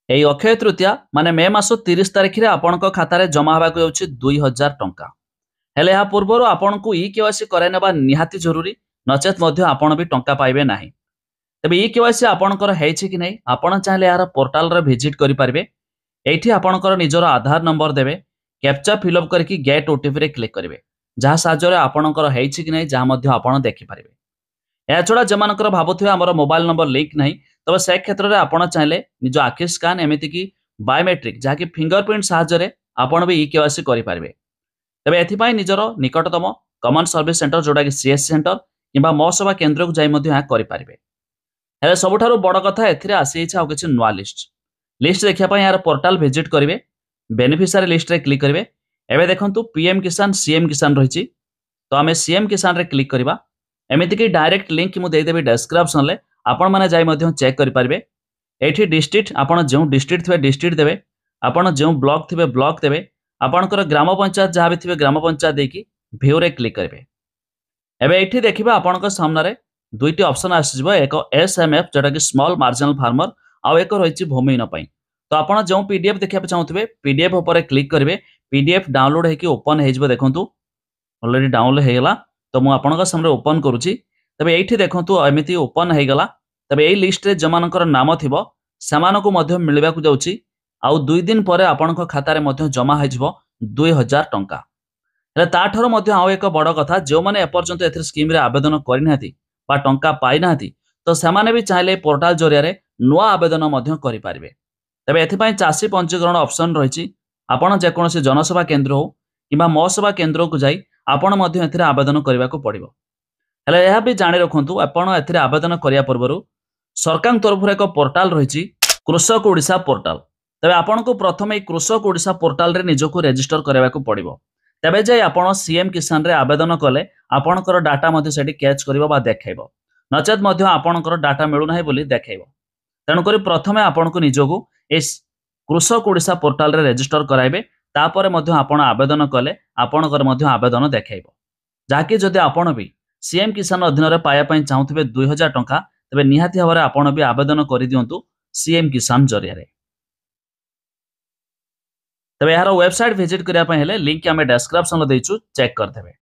এই অକ୍ଷୟ তୃତୀୟା ମାନେ ମେ ମାସ 30 ତାରିଖରେ ଆପଣଙ୍କ ଖାତାରେ ଜମା ହେବାକୁ ଯାଉଛି 2000 ଟଙ୍କା। ହେଲେ ଏହା ପୂର୍ବରୁ ଆପଣଙ୍କୁ ଇ କେୱାଇସି କରାଇ ନେବା ନିହାତି ଜରୁରୀ, ନଚେତ୍ ମଧ୍ୟ ଆପଣ ବି ଟଙ୍କା ପାଇବେ ନାହିଁ। ତେବେ ଇ କେୱାଇସି ଆପଣଙ୍କର ହେଇଛି କି ନାହିଁ ଆପଣ ଚାହିଁଲେ ଏହାର ପୋର୍ଟାଲରେ ଭିଜିଟ୍ କରିପାରିବେ। ଏଇଠି ଆପଣଙ୍କର ନିଜର ଆଧାର ନମ୍ବର ଦେବେ, କ୍ୟାପ୍ଚା ଫିଲ୍ଅପ୍ କରିକି ଗେଟ୍ ଓଟିପିରେ କ୍ଲିକ୍ କରିବେ, ଯାହା ସାହାଯ୍ୟରେ ଆପଣଙ୍କର ହେଇଛି କି ନାହିଁ ଯାହା ମଧ୍ୟ ଆପଣ ଦେଖିପାରିବେ। ଏହାଛଡ଼ା ଯେମାନଙ୍କର ଭାବୁଥିବେ ଆମର ମୋବାଇଲ ନମ୍ବର ଲିଙ୍କ୍ ନାହିଁ, ତେବେ ସେ କ୍ଷେତ୍ରରେ ଆପଣ ଚାହିଁଲେ ନିଜ ଆଖି ସ୍କାନ୍ ଏମିତିକି ବାୟୋମେଟ୍ରିକ୍ ଯାହାକି ଫିଙ୍ଗରପ୍ରିଣ୍ଟ ସାହାଯ୍ୟରେ ଆପଣ ବି ଇ କେୱାଇସି କରିପାରିବେ। ତେବେ ଏଥିପାଇଁ ନିଜର ନିକଟତମ କମନ ସର୍ଭିସ ସେଣ୍ଟର ଯୋଉଟାକି ସିଏସ୍ ସେଣ୍ଟର କିମ୍ବା ମୋ ସେବା କେନ୍ଦ୍ରକୁ ଯାଇ ମଧ୍ୟ ଏହା କରିପାରିବେ। ହେଲେ ସବୁଠାରୁ ବଡ଼ କଥା ଏଥିରେ ଆସିଯାଇଛି ଆଉ କିଛି ନୂଆ ଲିଷ୍ଟ ଦେଖିବା ପାଇଁ ଏହାର ପୋର୍ଟାଲ ଭିଜିଟ୍ କରିବେ, ବେନିଫିସିଆରୀ ଲିଷ୍ଟରେ କ୍ଲିକ୍ କରିବେ। ଏବେ ଦେଖନ୍ତୁ ପିଏମ୍ କିଷାନ ସିଏମ୍ କିଷାନ ରହିଛି, ତ ଆମେ ସିଏମ୍ କିଷାନରେ କ୍ଲିକ୍ କରିବା। ଏମିତିକି ଡାଇରେକ୍ଟ ଲିଙ୍କ୍ ମୁଁ ଦେଇଦେବି ଡେସ୍କ୍ରିପ୍ସନରେ, ଆପଣମାନେ ଯାଇ ମଧ୍ୟ ଚେକ୍ କରିପାରିବେ। ଏଇଠି ଡିଷ୍ଟ୍ରିକ୍ଟ ଆପଣ ଯେଉଁ ଡିଷ୍ଟ୍ରିକ୍ଟ ଥିବେ ଡିଷ୍ଟ୍ରିକ୍ଟ ଦେବେ, ଆପଣ ଯେଉଁ ବ୍ଲକ ଥିବେ ବ୍ଲକ ଦେବେ, ଆପଣଙ୍କର ଗ୍ରାମ ପଞ୍ଚାୟତ ଯାହା ବି ଥିବେ ଗ୍ରାମ ପଞ୍ଚାୟତ ଦେଇକି ଭିଉରେ କ୍ଲିକ୍ କରିବେ। ଏବେ ଏଇଠି ଦେଖିବା ଆପଣଙ୍କ ସାମ୍ନାରେ ଦୁଇଟି ଅପସନ୍ ଆସିଯିବ, ଏକ SMF ଯୋଉଟାକି ସ୍ମଲ୍ ମାର୍ଜିନାଲ ଫାର୍ମର, ଆଉ ଏକ ରହିଛି ଭୂମିହୀନ ପାଇଁ। ତ ଆପଣ ଯେଉଁ PDF ଦେଖିବାକୁ ଚାହୁଁଥିବେ PDF ଉପରେ କ୍ଲିକ୍ କରିବେ, PDF ଡାଉନଲୋଡ୍ ହେଇକି ଓପନ୍ ହେଇଯିବ। ଦେଖନ୍ତୁ ଅଲରେଡି ଡାଉନଲୋଡ୍ ହେଇଗଲା, ତ ମୁଁ ଆପଣଙ୍କ ସାମ୍ନାରେ ଓପନ୍ କରୁଛି। ତେବେ ଏଇଠି ଦେଖନ୍ତୁ ଏମିତି ଓପନ୍ ହେଇଗଲା। ତେବେ ଏଇ ଲିଷ୍ଟରେ ଯେଉଁମାନଙ୍କର ନାମ ଥିବ ସେମାନଙ୍କୁ ମଧ୍ୟ ମିଳିବାକୁ ଯାଉଛି, ଆଉ 2 ଦିନ ପରେ ଆପଣଙ୍କ ଖାତାରେ ମଧ୍ୟ ଜମା ହେଇଯିବ 2000 ଟଙ୍କା। ହେଲେ ତାଠାରୁ ମଧ୍ୟ ଆଉ ଏକ ବଡ଼ କଥା, ଯେଉଁମାନେ ଏପର୍ଯ୍ୟନ୍ତ ଏଥିରେ ସ୍କିମ୍ରେ ଆବେଦନ କରିନାହାନ୍ତି ବା ଟଙ୍କା ପାଇନାହାନ୍ତି, ତ ସେମାନେ ବି ଚାହିଁଲେ ପୋର୍ଟାଲ ଜରିଆରେ ନୂଆ ଆବେଦନ ମଧ୍ୟ କରିପାରିବେ। ତେବେ ଏଥିପାଇଁ ଚାଷୀ ପଞ୍ଜୀକରଣ ଅପସନ୍ ରହିଛି। ଆପଣ ଯେକୌଣସି ଜନସେବା କେନ୍ଦ୍ର ହେଉ କିମ୍ବା ମୋ ସେବା କେନ୍ଦ୍ରକୁ ଯାଇ ଆପଣ ମଧ୍ୟ ଏଥିରେ ଆବେଦନ କରିବାକୁ ପଡ଼ିବ। ହେଲେ ଏହା ବି ଜାଣି ରଖନ୍ତୁ, ଆପଣ ଏଥିରେ ଆବେଦନ କରିବା ପୂର୍ବରୁ ସରକାରଙ୍କ ତରଫରୁ ଏକ ପୋର୍ଟାଲ ରହିଛି, କୃଷକ ଓଡ଼ିଶା ପୋର୍ଟାଲ। ତେବେ ଆପଣଙ୍କୁ ପ୍ରଥମେ ଏହି କୃଷକ ଓଡ଼ିଶା ପୋର୍ଟାଲରେ ନିଜକୁ ରେଜିଷ୍ଟର କରିବାକୁ ପଡ଼ିବ। ତେବେ ଯାଇ ଆପଣ ସିଏମ୍ କିଷାନରେ ଆବେଦନ କଲେ ଆପଣଙ୍କର ଡାଟା ମଧ୍ୟ ସେଠି କ୍ୟାଚ୍ କରିବ ବା ଦେଖାଇବ, ନଚେତ୍ ମଧ୍ୟ ଆପଣଙ୍କର ଡାଟା ମିଳୁନାହିଁ ବୋଲି ଦେଖାଇବ। ତେଣୁକରି ପ୍ରଥମେ ଆପଣଙ୍କୁ ନିଜକୁ ଏ କୃଷକ ଓଡ଼ିଶା ପୋର୍ଟାଲରେ ରେଜିଷ୍ଟର କରାଇବେ, ତାପରେ ମଧ୍ୟ ଆପଣ ଆବେଦନ କଲେ ଆପଣଙ୍କର ମଧ୍ୟ ଆବେଦନ ଦେଖାଇବ। ଯାହାକି ଯଦି ଆପଣ ବି ସିଏମ୍ କିଷାନ ଅଧୀନରେ ପାଇବା ପାଇଁ ଚାହୁଁଥିବେ 2000 ଟଙ୍କା, ତେବେ ନିହାତି ଭାବରେ ଆପଣ ବି ଆବେଦନ କରିଦିଅନ୍ତୁ ସିଏମ୍ କିଷାନ ଜରିଆରେ। ତେବେ ଏହାର ୱେବସାଇଟ୍ ଭିଜିଟ୍ କରିବା ପାଇଁ ହେଲେ ଲିଙ୍କ୍ ଆମେ ଡେସ୍କ୍ରିପ୍ସନରେ ଦେଇଛୁ, ଚେକ୍ କରିଦେବେ।